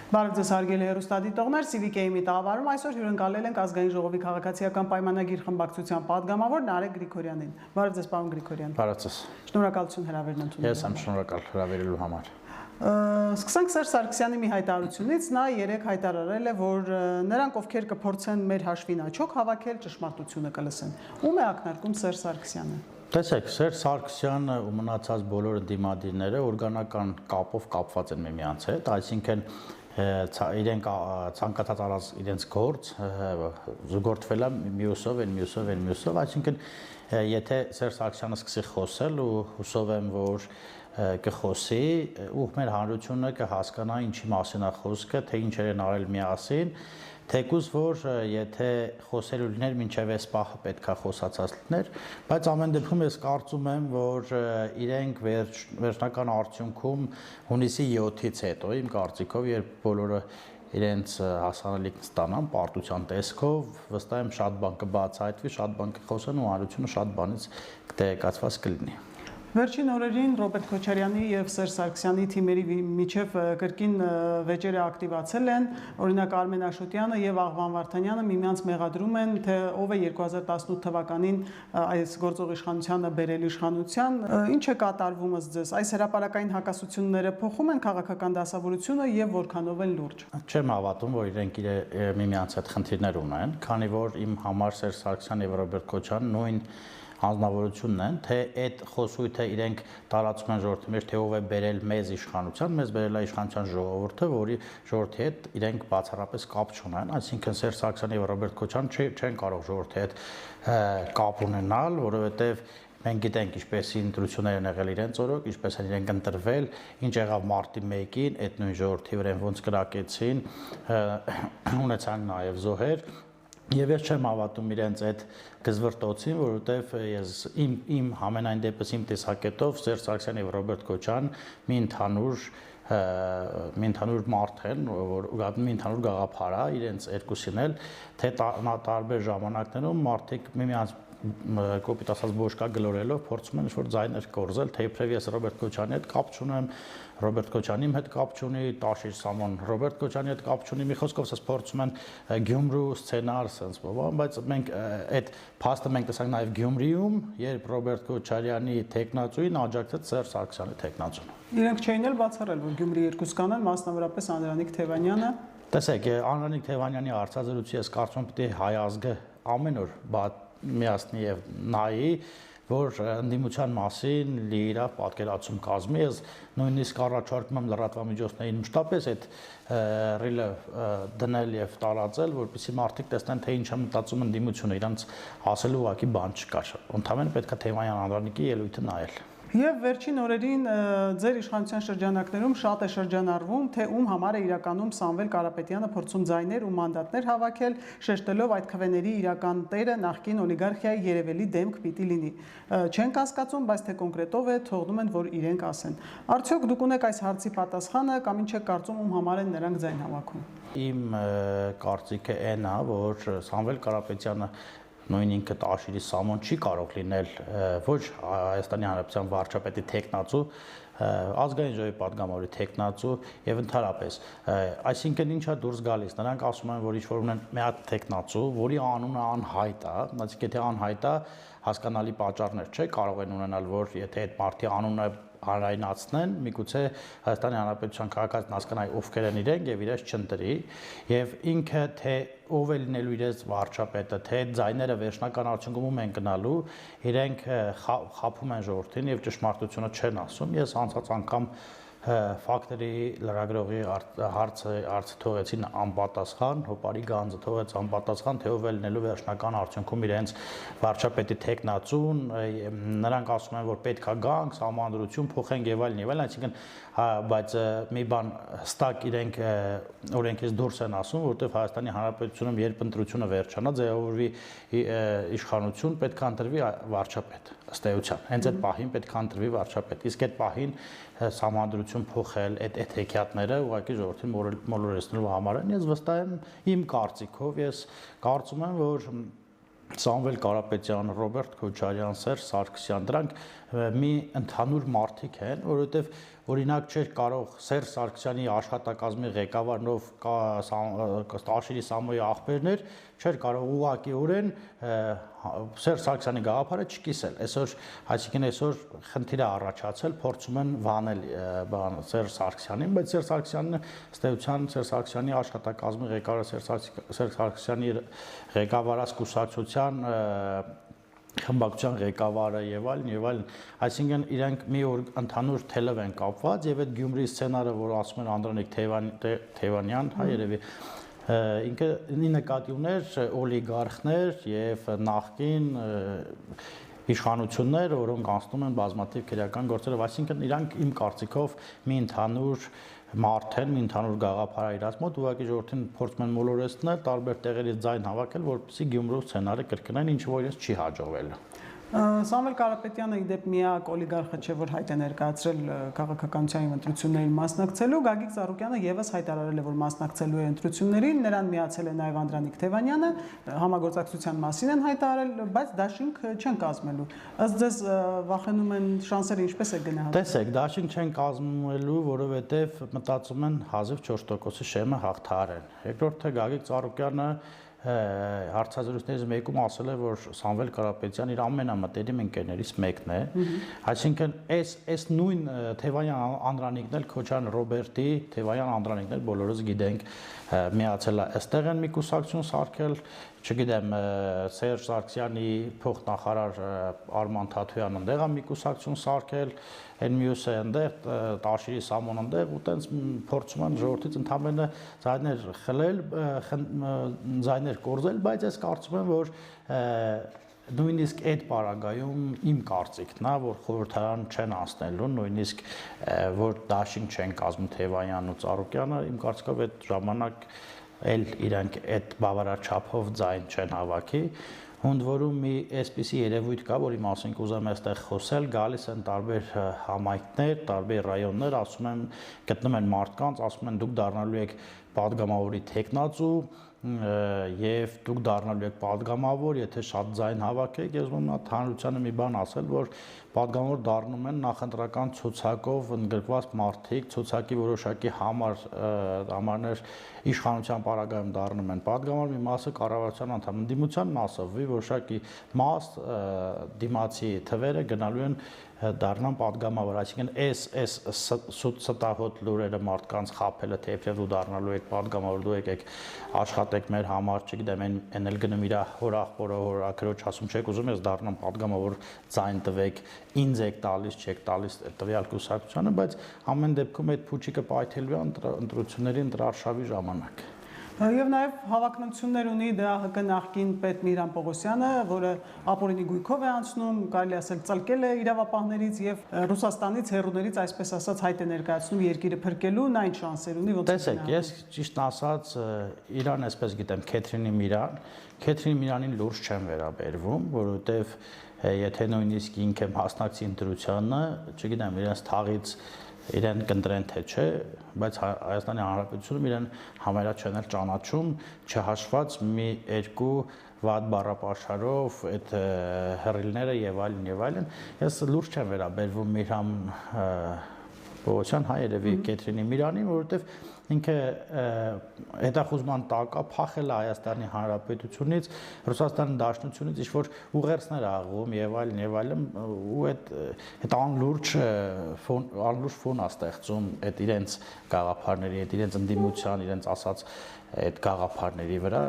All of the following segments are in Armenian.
Բարև ձեզ հարգելի հեռուստադիտողներ, CVK-ի միտահավարում այսօր հյուրընկալել ենք ազգային ժողովի քաղաքացիական պայմանագիր խմբակցության պատգամավոր Նարեկ Գրիգորյանին։ Բարև ձեզ, պարոն Գրիգորյան։ Բարև ձեզ։ Շնորհակալություն հրավերն ընդունելու Ես եմ շնորհակալ հրավերելու համար։ Սկսենք Սերժ Սարգսյանի մի հայտարարությունից, նա երեք հայտարարել է, որ նրանք, ովքեր կփորձեն մեր հաշվին աչոք հավաքել, ճշմարտությունը կլսեն։ Ում է ակնարկում Սերժ Սարգսյանը։ Տեսեք, Սերժ Սարգսյանը ու մնացած բոլոր ընդդիմադիրները օրգանական կապով կապված են միմյանց հետ, այսինքն իրենք ցանկացած առած իրենց գործ զուգորդվել է մյուսով, այսինքն եթե Սերժ Սարգսյանը սկսի խոսել ու հուսով եմ, որ կխոսի ու մեր հանրությունը կհասկանա ինչի մասին է խոսքը, թե ինչեր են արել միասին, թեկուզ որ եթե խոսելու լիներ մինչև այս պահը պետքա խոսացած լիներ, բայց ամեն դեպքում ես կարծում եմ, որ իրենք վերջնական արդյունքում հունիսի 7-ից հետո իմ կարծիքով, երբ բոլորը իրենց հասանելիք ստանան պարտության տեսքով, վստահ եմ շատ բան կբացահայտվի, շատ բան կխոսեն ու հանրությունը շատ բանից տեղեկացված կլինի։ Վերջին օրերին Ռոբերտ Քոչարյանի եւ Սերժ Սարգսյանի թիմերի միջև կրկին վեճերը ակտիվացել են, օրինակ Արմեն Աշոտյանը եւ Աղվան Վարդանյանը միմյանց մեղադրում են, թե ով է 2018 թվականին այս գործող իշխանությանը բերել իշխանության, ինչ է կատարվում ըստ ձեզ, այս հրապարակային հակասությունները փոխում են քաղաքական դասավորությունը եւ որքանով են լուրջ։ Չեմ հավատում, որ իրենք միմյանց հետ խնդիրներ ունեն, քանի որ իմ համար Սերժ Սարգսյանը եւ Ռոբերտ Քոչարյանը նույն անձնավորությունն են, թե այդ խոսույթը իրենք տարածում են ժողովրդի մեջ, թե ով է բերել մեզ իշխանության, մեզ բերել է իշխանության ժողովուրդը, որի ժողովրդի հետ իրենք բացառապես կապ չունեն, այսինքն Սերժ Սարգսյանը եւ Ռոբերտ Քոչարյանը չեն կարող ժողովրդի հետ կապ ունենալ, որովհետեւ մենք գիտենք ինչպես ընտրություններ են եղել իրենց օրոք, ինչպես են իրենք ընտրվել, ինչ եղավ մարտի 1-ին, այդ նույն ժողովրդի վրա ոնց կրակեցին, ունեցան նաեւ զոհեր։ Եվ ես չեմ հավատում իրենց այդ գզվրտոցին, որովհետև ես իմ համենայն դեպս իմ տեսակետով Սերժ Սարգսյանը եւ Ռոբերտ Քոչարյանը մի ընդհանուր մարդ են, որ մի ընդհանուր գաղափար է իրենց երկուսին էլ, թե տարբեր ժամանակներում մարդիկ միմյանց կոպիտ ասած բոշկա գլորելով փորձում են ինչ-որ ձայներ կորզել, թե իբրև ես Ռոբերտ Քոչարյանի հետ կապ չունեմ, Ռոբերտ Քոչարյանի հետ կապ չունի, Տաշիր Սամոն Ռոբերտ Քոչարյանի հետ կապ չունի, մի խոսքով ասած փորձում են Գյումրու սցենար sense բան, բայց մենք այդ փաստը մենք տեսանք նաև Գյումրիում, երբ Ռոբերտ Քոչարյանի տեխնացուին աջակցեց Սերժ Սարգսյանի տեխնացուն։ Իրենք չէին էլ բացառել, որ Գյումրի երկուս կանան, մասնավորապես Անդրանիկ Թևանյանը։ Տեսեք, Անդրանիկ Թևանյանի հարցազրույցի ես կարծում եմ պետք է հայ ազգը ամեն օր միացնի եւ նայի, որ ընդդիմության մասին լիիրավ պատկերացում կազմի, ես նույնիսկ առաջարկում եմ լրատվամիջոցներին մշտապես այդ ռիլը դնել եւ տարածել, որպեսզի մարդիկ տեսնեն, թե ինչ է մտածում ընդդիմությունը, իրանց ասելու ուղղակի բան չկա։ Ընդհանրապես պետք է Թևանյան Անդրանիկի ելույթը նայել։ Եվ վերջին օրերին ձեր իշխանության շրջանակներում շատ է շրջանառվում, թե ում համար է իրականում Սամվել Կարապետյանը փորձում ձայներ ու մանդատներ հավաքել, շեշտելով այդ քվեների իրական տերը նախկին օլիգարխիայի երևելի դեմք պիտի լինի։ Չեն կասկածում, բայց թե կոնկրետով է, թողնում են, որ իրենք ասեն։ Արդյոք դուք ունեք այս հարցի պատասխանը կամ ինչ եք կարծում, ում համար են նրանք ձայն հավաքում։ Իմ կարծիքը այն է, որ Սամվել Կարապետյանը նույն ինքը Տաշիրի Սամոն չի կարող լինել ոչ Հայաստանի Հանրապետության վարչապետի տեխնացու, ազգային ժողովի պատգամավորի տեխնացու եւ ընդհանրապես, այսինքն ինչա դուրս գալիս, նրանք ասում են, որ ինչ-որ ունեն մի հատ տեխնացու, որի անունը անհայտ է, այսինքն եթե անհայտ է, հասկանալի պատճառներ չէ, կարող են ունենալ, որ եթե այդ մարդի անունը հանրայնացնեն, միգուցե Հայաստանի Հանրապետության քաղաքացին հասկանայի ովքեր են իրենք եւ իրենց չընտրի, եւ ինքը թե ով է լինելու իրենց վարչապետը, թե ձայները վերջնական արդյունքում ում են գնալու, իրենք խափում են ժողովրդին եւ ճշմարտությունը չեն ասում։ Ես անցած անգամ ֆակտորի լրագրողի հարցը թողեցին անպատասխան, հոպարի գանձը թողեց անպատասխան, թե ով է լինելու վերջնական արդյունքում իրենց վարչապետի տեխնացուն, նրանք ասում են, որ պետք է գանք, սահմանադրություն փոխենք եւ այլն, այսինքն բայց մի բան հստակ իրենք օրենքից դուրս են ասում, որովհետեւ Հայաստանի Հանրապետությունում երբ ընտրությունը վերջանա, ձևավորվի իշխանություն, պետք է ընտրվի վարչապետ, ըստ էության։ Հենց այդ պահին պետք է ընտրվի վարչապետ։ Իսկ այդ պահին սահմանադրություն փոխել այդ հեքիաթները ուղղակի ժողովրդին մոլորեցնելու համար են։ Ես վստահ եմ, իմ կարծիքով, ես կարծում եմ, որ Սամվել Կարապետյան, Ռոբերտ Քոչարյան, Սերժ Սարգսյան, դրանք մի ընդհանուր մարդիկ են, որովհետև օրինակ չէր կարող Սերժ Սարգսյանի աշխատակազմի ղեկավարնով Տաշիրի Սամոյի աղբերներ չէր կարող ուղղակիորեն Սերժ Սարգսյանի գաղափարը չկիսել։ Այսինքն այսօր խնդիր է առաջացել, փորձում են վանել Սերժ Սարգսյանին, բայց Սերժ Սարգսյանը ըստ էության Սերժ Սարգսյանի աշխատակազմի ղեկավարը Սերժ Սարգսյանի ղեկավարած կուսակցության խմբակցության ղեկավարը եւ այլն, այսինքն իրենք մի օր ընդհանուր թելով են կապված եւ այդ Գյումրի սցենարը, որ ասում են Անդրանիկ Թևանյան, հա երևի ինքը նկատի ուներ օլիգարխներ եւ նախկին իշխանություններ, որոնք անցնում են բազմաթիվ քրեական գործերով, այսինքն իրանք իմ կարծիքով մի ընդհանուր մարդ են, մի ընդհանուր գաղափար է իրաց մոտ, ուղղակի ժողովրդին փորձում են մոլորեցնել, տարբեր տեղերից ձայն հավաքել, որպեսզի Գյումրու սցենարը կրկնեն, ինչ որ իրենց չի հաջողվել։ Սամվել Կարապետյանը իդեպ միակ օլիգարխը չէ, որ հայտ է ներկայացրել քաղաքականության ընտրություններին մասնակցելու, Գագիկ Ծառուկյանը եւս հայտարարել է, որ մասնակցելու է ընտրություններին, նրան միացել է նաեւ Անդրանիկ Թևանյանը, համագործակցության մասին են հայտարարել, բայց դաշինք չեն կազմելու։ Ըստ ձեզ վախենում են շանսերը ինչպես է գնահատում։ Տեսեք, դաշինք չեն կազմելու, որովհետեւ մտածում են հազիվ 4%-ի շեմը հաղթահարեն։ Երկրորդը Գագիկ Ծառուկյանը հարցազրույցներից մեկում ասել է, որ Սամվել Կարապետյան իր ամենամտերիմ ընկերներից մեկն է, այսինքն այս նույն Թևանյան Անդրանիկն էլ Քոչարյան Ռոբերտի, Թևանյան Անդրանիկն էլ բոլորս գիտենք միացել է, այստեղ են մի կուսակցություն սարքել, չգիտեմ, Սերժ Սարգսյանի փոխնախարար Արման Թաթոյանը այնտեղ է մի կուսակցություն սարքել, այն մյուսը այնտեղ Տաշիրի Սամոն այնտեղ ու տենց փորձում են ժողովրդից ընդհանրապես ձայներ խլել, ձայներ կորզել, բայց ես կարծում եմ, որ նույնիսկ այդ պարագայում իմ կարծիքն է, որ խորհրդարան չեն անցնելու, նույնիսկ որ դաշինք չեն կազմում Թևանյանն ու Ծառուկյանը, իմ կարծիքով այդ ժամանակ էլ իրանք այդ բավարար չափով ձայն չեն հավաքի, հունդ որում մի այսպիսի երևույթ կա, որի մասին կուզեմ այստեղ խոսել, գալիս են տարբեր համայնքներ, տարբեր ռայոններ, ասում են, գտնում են մարդկանց, ասում են դուք դառնալու եք падգամավորի տեխնացու եւ դուք դառնալու եք падգամավոր, եթե շատ ձայն հավաքեք, ես ուզում եմ հանրությանը մի բան ասել, որ падգամավոր դառնում են նախընտրական ցուցակով ընդգրկված մարդիկ, ցուցակի որոշակի համարներ իշխանության պարագայում դառնում են падգամավոր, մի մասը կառավարության անդամ, ընդդիմության մասը, որոշակի մաս դիմացի թվերը գնալու են դառնան падգամավոր, այսինքն այս ստահոդ լուրերը մարդկանց խաբելը, թե իբրև դու դառնալու եք падգամավոր, դու եկեք աշխատեք մեր համար, չգիտեմ, այն էլ գնում իր հոր աղբորը, հոր ակրոջ ասում չեք ուզում, ես դառնամ падգամավոր, ձայն տվեք, ինձ եք տալիս, չեք տալիս տվյալ կուսակցությանը, բայց ամեն դեպքում այդ փուչիկը պայթելու է ընտրությունների ընտրարշավի ժամանակ։ Եվ նաև հավակնություններ ունի ԴԱՀԿ նախկին պետ Միհրան Պողոսյանը, որը ապօրինի գույքով է անցնում, կարելի ասել ծլկել է իրավապահներից եւ Ռուսաստանից հեռուներից, այսպես ասած, հայտ է ներկայացնում երկիրը փրկելու, նա ինչ շանսեր ունի, ոնց է։ Տեսեք, ես ճիշտ ասած Իրան այսպես գիտեմ, Քեթրին Միրանին լուրջ չեմ վերաբերվում, որովհետեւ եթե նույնիսկ ինքը մասնակցի ընտրությանը, չգիտեմ, իրենց թաղից իրեն կընտրեն թե չէ, բայց Հայաստանի Հանրապետությունում իրեն համարյա չեն էլ ճանաչում, չհաշված մի երկու վատ բառապաշարով այդ հռիլները եւ այլն, ես լուրջ չեմ վերաբերվում Միհրան Պողոսյան, հայ երևի Քեթրինի Միրանին, որովհետեւ ինքը հետախուզման տակ է, փախել է Հայաստանի Հանրապետությունից, Ռուսաստանի Դաշնությունից ինչ-որ ուղերձներ աղում եւ այլն, ու այդ անլուրջ ֆոն է ստեղծում այդ իրենց գաղափարների, այդ իրենց ընդդիմության, իրենց ասած այդ գաղափարների վրա,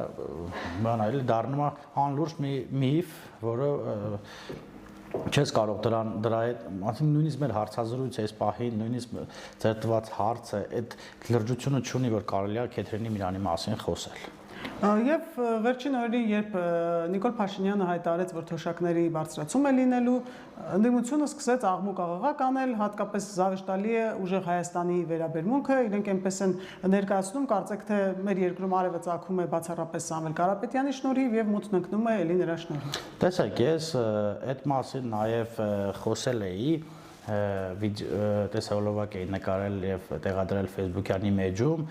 բանալի դառնում է անլուրջ մի միֆ, որը չես կարող դրա հետ, ասենք նույնիսկ մեր հարցազրույցը այս պահին, նույնիսկ ձեր տված հարցը այդ լրջությունը չունի, որ կարելի է Քեթրինի Միրանի մասին խոսել։ Եվ վերջին օրերին, երբ Նիկոլ Փաշինյանը հայտարարեց, որ թոշակների բարձրացում է լինելու, ընդդիմությունը սկսեց աղմուկ-աղաղակ անել, հատկապես զավեշտալի է ուժեղ Հայաստանի վերաբերմունքը, իրենք այնպես են ներկայացնում, կարծեք թե մեր երկրում արևը ծագում է բացառապես Սամվել Կարապետյանի շնորհիվ եւ մութն ընկնում է էլի նրա շնորհիվ։ Տեսեք, ես այդ մասին նաեւ խոսել էի, տեսահոլովակ էի նկարել եւ տեղադրել Facebook-յան իմեջում,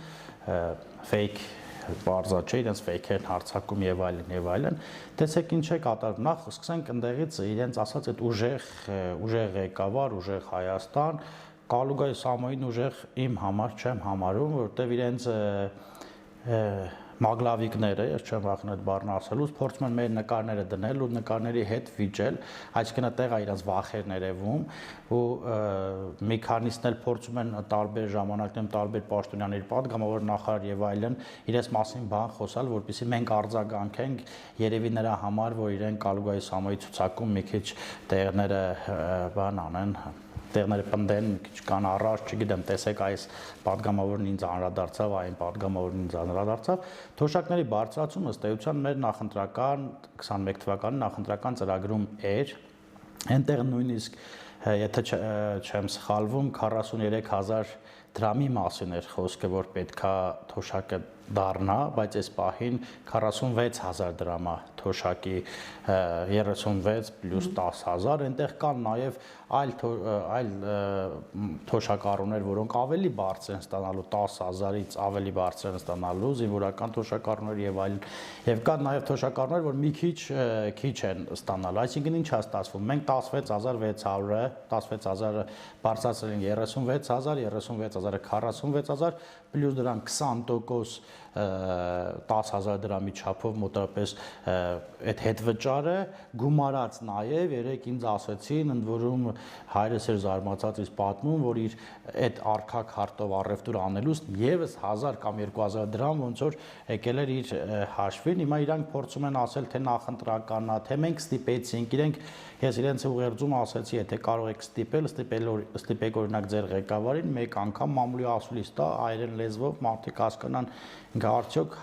fake բարձա չէ, իրենց ֆեյքերն հարցակում եւ այլն, տեսեք ինչ է կատարում, նախ սկսենք ընդեղից իրենց ասած այդ ուժեղ ղեկավար, ուժեղ Հայաստան, Կալուգայի Սամոյին ուժեղ իմ համար չեմ համարում, որովհետև իրենց մագլավիկները, ես չեմ վախենում այդ բառն ասելուց, փորձում են մեր նկարները դնել ու նկարների հետ վիճել, այսինքն այդտեղ է իրենց վախերն երևում ու մի քանիսն էլ փորձում են տարբեր ժամանակներում տարբեր պաշտոնյաների պատգամավոր նախարար եւ այլն իրենց մասին բան խոսալ, որպեսզի մենք արձագանքենք երևի նրա համար, որ իրեն Կալուգայի Սամոյի ցուցակում մի քիչ տեղները բան անեն տեղները պնդեն, մի քիչ կան առաջ, չգիտեմ, տեսեք այս պատգամավորն ինձ անդրադարձավ, այն պատգամավորն ինձ անդրադարձավ։ Թոշակների բարձրացումը ըստ էության մեր նախընտրական 21 թվականի նախընտրական ծրագրում էր, այնտեղ նույնիսկ եթե չեմ սխալվում 43000 դրամի մասին էր խոսքը, որ պետքա թոշակը դառնա, բայց այս պահին 46000 դրամ է թոշակի 36 պլյուս 10000, այնտեղ կան նաև այլ թոշակառուներ, որոնք ավելի բարձր են ստանալու 10000-ից ավելի բարձր են ստանալու, զինվորական թոշակառուներ եւ այլն, եւ կան նաև թոշակառուներ, որ մի քիչ են ստանալու, այսինքն ինչ է ստացվում, մենք 16600-ը 16000-ը բարձրացրել ենք 36000, 36000-ը 46000, պլյուս դրան 20% 10000 դրամի չափով մոտավորապես այդ հետվճարը գումարած նաև երեք ինձ ասեցին, ընդ որում հայրս էր զարմացած ինձ պատմում, որ իր այդ արքա քարտով առևտուր անելուց եւս 1000 կամ 2000 դրամ ոնց որ եկել էր իր հաշվին, հիմա իրանք փորձում են ասել թե նախընտրականն է, թե մենք ստիպեցինք, իրենք ես իրենց ուղերձում ասեցի, եթե կարող եք ստիպեք օրինակ ձեր ղեկավարին մեկ անգամ մամուլի ասուլիս տա հայերեն լեզվով մարդիկ հասկանան ինքը արդյոք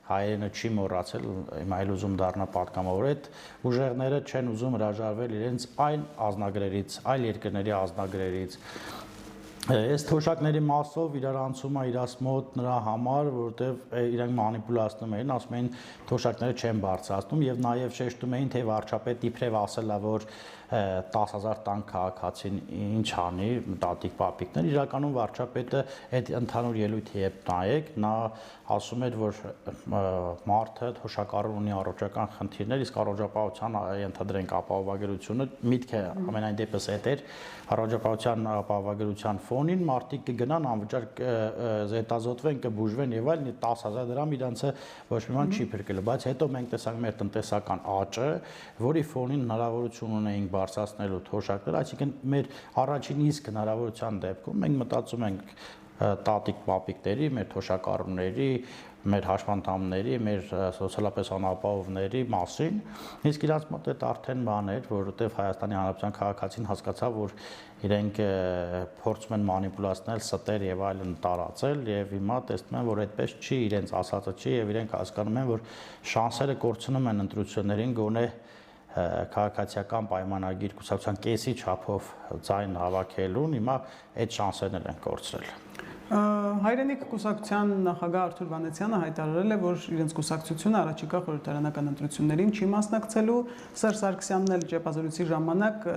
հայերենը չի մոռացել, հիմա այլ ուզում դառնա պատգամավոր, այդ ուժեղները չեն ուզում հրաժարվել իրենց այն ազնագրերից, այլ երկրների ազնագրերից։ Այս թոշակների մասով իրարանցումը իրաց մոտ նրա համար, որովհետև իրանք մանիպուլացնում էին, ասում էին թոշակները չեն բարձրացնում եւ նաեւ շեշտում էին, թե վարչապետ իբրև ասելա, որ 10000 տան քաղաքացին ինչ անի, տատիկ պապիկներ, իրականում վարչապետը այդ ընդհանուր ելույթի հետ նայեք, նա ասում էր, որ մարդը թոշակառուն ունի առողջական խնդիրներ, իսկ առողջապահության ենթադրենք ապահովագրությունը միտքը ամենայն դեպս այդ էր, առողջապահության ապահովագրության ֆոնին մարդիկ կգնան անվճար զետազոտվեն, կբուժվեն եւ այլն, 10000 դրամ իրանցը ոչ մի բան չի փրկելու, բայց հետո մենք տեսանք մեր տնտեսական աճը, որի ֆոնին հնարավորություն ունեինք բարձրացնելու թոշակները, այսինքն մեր առաջին իսկ հնարավորության դեպքում մենք մտածում ենք տատիկ պապիկների, մեր թոշակառուների, մեր հաշվանդամների, մեր սոցիալապես անապահովների մասին, իսկ իրանց մոտ այդ արդեն բան էր, որովհետև Հայաստանի Հանրապետության քաղաքացին հասկացավ, որ իրենք փորձում են մանիպուլացնել, ստեր եւ այլն տարածել եւ հիմա տեսնում են, որ այդպես չի, իրենց ասածը չի եւ իրենք հասկանում են, որ շանսերը կորցնում են ընտրություններին գոնե քաղաքացիական պայմանագիր կուսակցության կեսի չափով ձայն հավաքելուն, հիմա այդ շանսերն են կորցրել։ Հայրենիք կուսակցության նախագահ Արթուր Վանեցյանը հայտարարել է, որ իրենց կուսակցությունը առաջիկա խորհրդարանական ընտրություններին չի մասնակցելու, Սերժ Սարգսյանն էլ ճեպազորույցի ժամանակ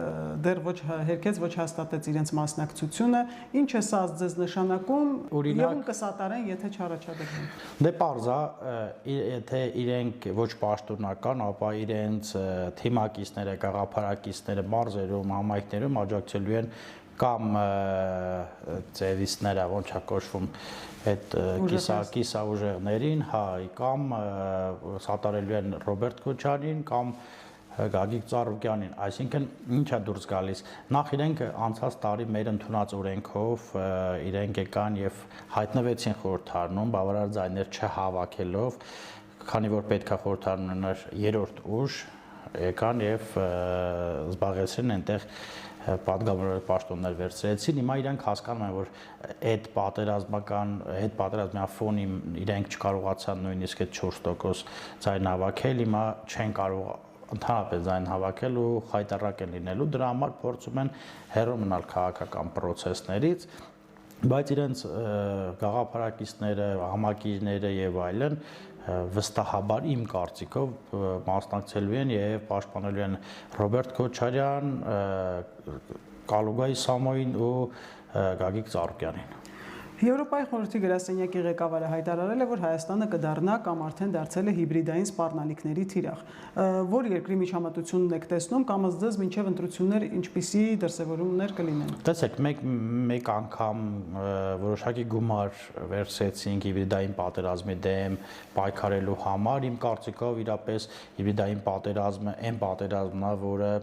դեռ ոչ հերքեց, ոչ հաստատեց իրենց մասնակցությունը, ինչ է սա ձեզ նշանակում, եւ կսատարեն, եթե չառաջադրվեն։ Դե պարզ է, եթե իրենք ոչ պաշտոնական, ապա իրենց թիմակիցները, գաղափարակիցները մարզերում, համայնքներում աջակցելու են կամ ծևիստները, ոնց է կոչվում, այդ կիսաուժեղներին, հա, կամ սատարելու են Ռոբերտ Քոչարյանին կամ Գագիկ Ծառուկյանին, այսինքն ինչ է դուրս գալիս, նախ իրենք անցած տարի մեր ընդունած օրենքով իրենք եկան եւ հայտնվեցին խորհրդարանում, բավարար ձայներ չհավաքելով, քանի որ պետք է խորհրդարանում ուներ երրորդ ուժ, եկան եւ զբաղեցրին այնտեղ պատգամավոր պաշտոններ վերցրեցին, հիմա իրանք հասկանում են, որ այդ պատերազմյան ֆոնին իրենք չկարողացան նույնիսկ այդ 4% ձայն հավաքել, հիմա չեն կարող ընդհանրապես ձայն հավաքել ու խայտառակ են լինելու, դրա համար փորձում են հեռու մնալ քաղաքական պրոցեսներից, բայց իրենց գաղափարակիցները, համակիրները եւ այլն վստահաբար իմ կարծիքով մասնակցելու են եւ պաշտպանելու են Ռոբերտ Քոչարյան, Կալուգայի Սամոյին ու Գագիկ Ծառուկյանին։ Եվրոպայի խորհրդի գրասենյակի ղեկավարը հայտարարել է, որ Հայաստանը կդառնա կամ արդեն դարձել է հիբրիդային սպառնալիքների թիրախ։ Որ երկրի միջամտությունն եք տեսնում, կամ ըստ ձեզ մինչև ընտրություններ ինչպիսի դրսևորումներ կլինեն։ Տեսեք, մեկ անգամ որոշակի գումար վերցրեցինք հիբրիդային պատերազմի դեմ պայքարելու համար, իմ կարծիքով իրապես հիբրիդային պատերազմը այն պատերազմն է, որը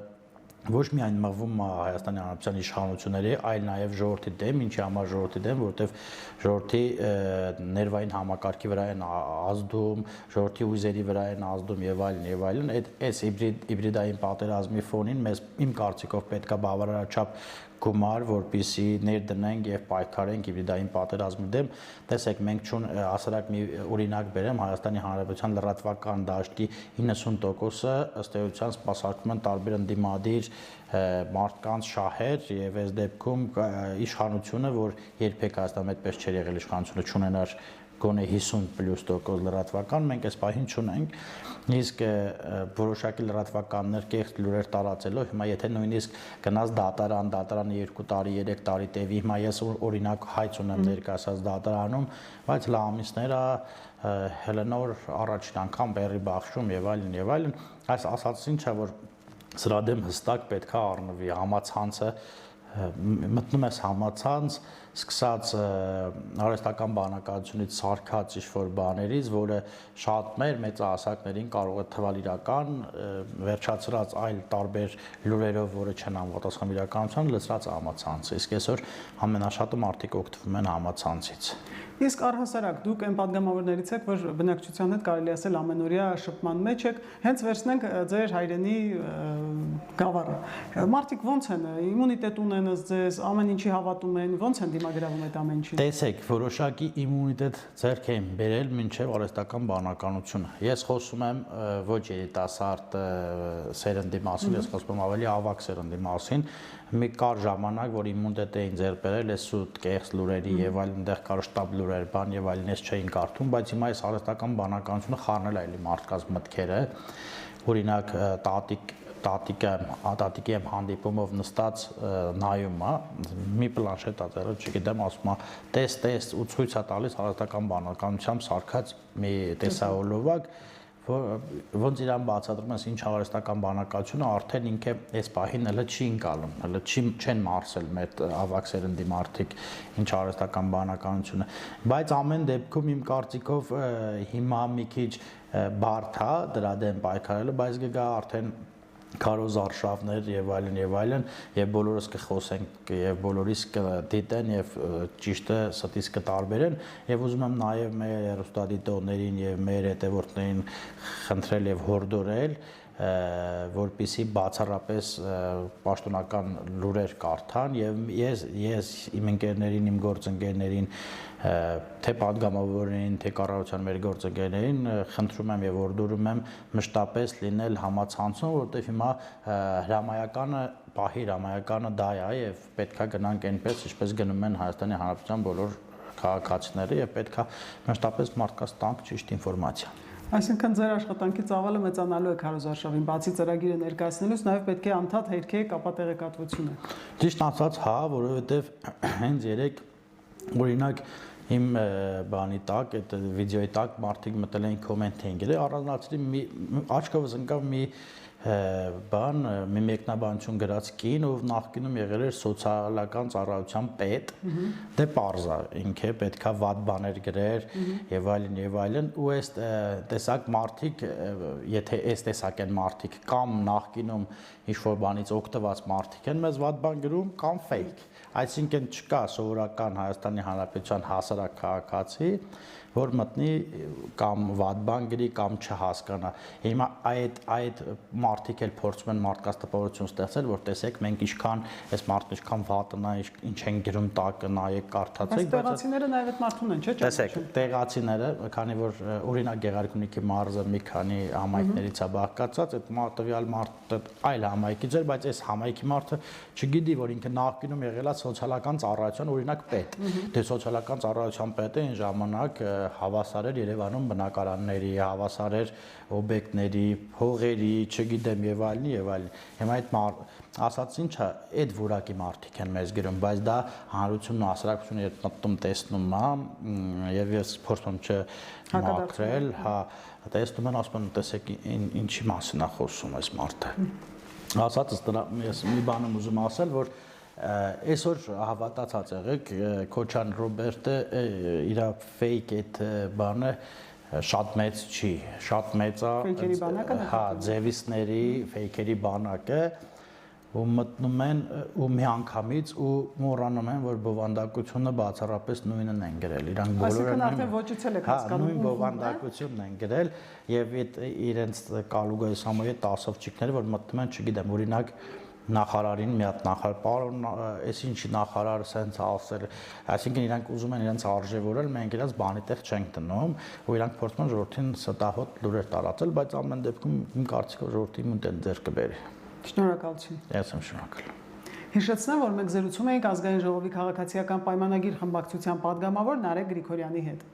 ոչ միայն մղվում է Հայաստանի Հանրապետության իշխանությունների, այլ նաև ժողովրդի դեմ, ինչի համար ժողովրդի դեմ, որովհետև ժողովրդի ներվային համակարգի վրա են ազդում, ժողովրդի ուժերի վրա են ազդում եւ այլն եւ այլն։ Այս հիբրիդային պատերազմի ֆոնին մեզ իմ կարծիքով պետք է բավարարաչափ գումար, որպեսզի ներդնենք եւ պայքարենք հիբրիդային պատերազմի դեմ։ Տեսեք, մենք ասարակ մի օրինակ բերեմ, Հայաստանի Հանրապետության լրատվական դաշտի 90%-ը ըստ էության սպասարկում են տարբեր ընդդիմադիր մարդկանց շահեր եւ այս դեպքում իշխանությունը, որ երբեք Հայաստանում այդպես չէր եղել, իշխանությունը չունենար գոնե 50+% լրատվական, մենք այս պահին չունենք, իսկ որոշակի լրատվականներ կեղծ լուրեր տարածելով, հիմա եթե նույնիսկ գնաց դատարանը 2 տարի, 3 տարի տևի, հիմա ես օրինակ հայց ունեմ ներկայացած դատարանում, բայց լամիսները հելնոր առաջին անգամ բերի բախշում եւ այլն, այս ասածին չէ, որ սրա դեմ հստակ պետք է առնվի համացանցը մտնում ես համացանց, սկսած արհեստական բանականությունից սարքած ինչ-որ բաներից, որը շատ մեծահասակներին կարող է թվալ իրական, վերջացրած այլ տարբեր լուրերով, որը չեն համապատասխանում իրականությանը, լցրած համացանցը, իսկ այսօր ամենաշատը մարդիկ օգտվում են համացանցից։ Իսկ առհասարակ դուք այն падգամավորներից եք, որ բնակչության հետ կարելի ասել ամենօրյա շփման մեջ եք, հենց վերցնենք ձեր հայրենի գավառը։ Մարդիկ ո՞նց են, իմունիտետ ունեն ըստ ձեզ, ամեն ինչի հավատում են, ո՞նց են դիմագրավում այդ ամեն ինչին։ Տեսեք, որոշակի իմունիտետ ձեռք են բերել մինչև արհեստական բանականությունը։ Ես խոսում եմ ոչ երիտասարդ սերնդի մասին, ես խոսում եմ ավելի ավագ սերնդի մասին։ Մի կար ժամանակ, որ իմունիտետ էին ձեռք բերել այս սուտ կեղծ լուրերի եւ այլն, այնտեղ կար շտաբ լուրեր, բան եւ այլն, ես չէին կարդում, բայց հիմա այս արհեստական բանականությունը խառնել է էլի մարդկանց մտքերը։ Օրինակ տատիկի եմ հանդիպումով նստած նայում է, մի պլանշետ ածերը, չգիտեմ, ասում է, տես ու ցույց է տալիս արհեստական բանականությամբ սարքած մի տեսահոլովակ, ոնց իրան բացատրում ես ինչ արհեստական բանականությունը, արդեն ինքը այս պահին հələ չի ընկալում, հələ չեն մարսել մեր ավակ սերնդի մարդիկ ինչ արհեստական բանականությունը, բայց ամեն դեպքում իմ կարծիքով հիմա մի քիչ բարդ է դրա դեմ պայքարելը, բայց գա արդեն քարոզ արշավներ եւ այլն եւ բոլորս կխոսենք եւ բոլորիս կդիտեն եւ ճիշտը ստից կտարբերեն եւ ուզում եմ նաեւ մեր հեռուստադիտողներին եւ մեր հետևորդներին խնդրել եւ հորդորել որպեսզի բացառապես պաշտոնական լուրեր կարդան եւ ես իմ ընկերներին, իմ գործընկերներին, թե падգամավորներին, թե կառավարության մեր գործընկերներին խնդրում եմ եւ հորդորում եմ մշտապես լինել համացանցում, որովհետեւ հիմա հրամայականը դա է եւ պետքա գնանք այնպես, ինչպես գնում են Հայաստանի Հանրապետության բոլոր քաղաքացիները եւ պետքա մշտապես մարդկանց տանք ճիշտ ինֆորմացիա։ Այսինքն ձեր աշխատանքի ծավալը մեծանալու է քարոզարշավին, բացի ծրագիրը ներկայացնելուց, նաև պետք է անդադ հերքեք ապատեղեկատվությունը։ Ճիշտ ասած, հա, որովհետև հենց երեք օրինակ իմ բանի տակ, այդ վիդեոյի տակ մարդիկ մտել էին կոմենտ էին գրել, առանձնացրի աչքովս ընկավ մի բան, մի մեկնաբանություն գրած կին, ով նախկինում եղել էր սոցիալական ծառայության պետ, դե պարզա ինքը պետքա վատ բաներ գրեր եւ այլն, ու այս տեսակ մարդիկ, եթե այս տեսակ են մարդիկ կամ նախկինում ինչ-որ բանից օգտված մարդիկ են, մեզ վատ բան գրում կամ fake, այսինքն չկա սովորական Հայաստանի Հանրապետության հասարակ քաղաքացի, որ մտնի կամ վատ բան գրի կամ չհասկանա։ Հիմա այդ մարդիկ էլ փորձում են մարդկանց տպավորություն ստեղծել, որ տեսեք մենք ինչքան այս մարդն ինչքան վատն է, ինչ են գրում տակը, նայեք, կարդացեք, բայց տեղացիները նաև այդ մարդուն են, չէ՞։ Տեսեք, տեղացիները, քանի որ օրինակ Գեղարքունիքի մարզը մի քանի համայնքներից է բաղկացած, այդ տվյալ մարդը այլ համայնքից էր, բայց այս համայնքի մարդը չգիտի, որ ինքը նախկինում եղել է սոցիալական ծառայության օրինակ պետ։ Դե սոցիալական ծառայության պետը այն ժամանակ հավասար էր Երևանում բնակարանների, հավասար էր օբյեկտների, փողերի, չգիտեմ եւ այլն եւ այլն։ Հիմա այդ ասած ինչա, այդ որակի մարդիկ են մեզ գրում, բայց դա հանրությունն ու հասարակությունը երբ մտնում տեսնում է եւ ես փորձում չմաքրել, հա, տեսնում են ասում են տեսեք ինչի մասին է խոսում այս մարդը։ Ասածս դրա ես մի բան եմ ուզում ասել, որ այսօր հավատացած եղեք Քոչան Ռոբերտը իր fake այդ բանը շատ մեծ չի, շատ մեծ է, հա, ձևիստների fake-երի բանակը ու մտնում են ու միանգամից ու մոռանում են, որ բովանդակությունը բացառապես նույնն են գրել։ Իրանք բոլորը արդեն ոչիցել եք հասկանում, նույն բովանդակությունն են գրել եւ այդ իրենց Կալուգայի Սամոյի 10 ովջիկները, որ մտնում են, չգիտեմ, օրինակ նախարարին մի հատ նախարար, պարոն, այս ինչի նախարար սենց ասել, այսինքն իրանք ուզում են իրենց արժևորել, մենք իրենց բանի տեղ չենք դնում, ու իրանք փորձում են ժողովրդին ստահոտ լուրեր տարածել, բայց ամեն դեպքում իմ կարծիքով ժողովրդի մոտ են ձեռք կբերի։ Շնորհակալություն։ Ես եմ շնորհակալ։ Հիշեցնեմ, որ մենք զրուցում էինք Ազգային ժողովի քաղաքացիական պայմանագիր խմբակցության падգամավոր Նարեկ Գրիգորյանի հետ։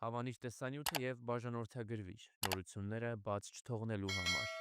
Հավանիչ տեսանյութը եւ բաժանորդագրվիչ նորությունները բաց չթողնելու համար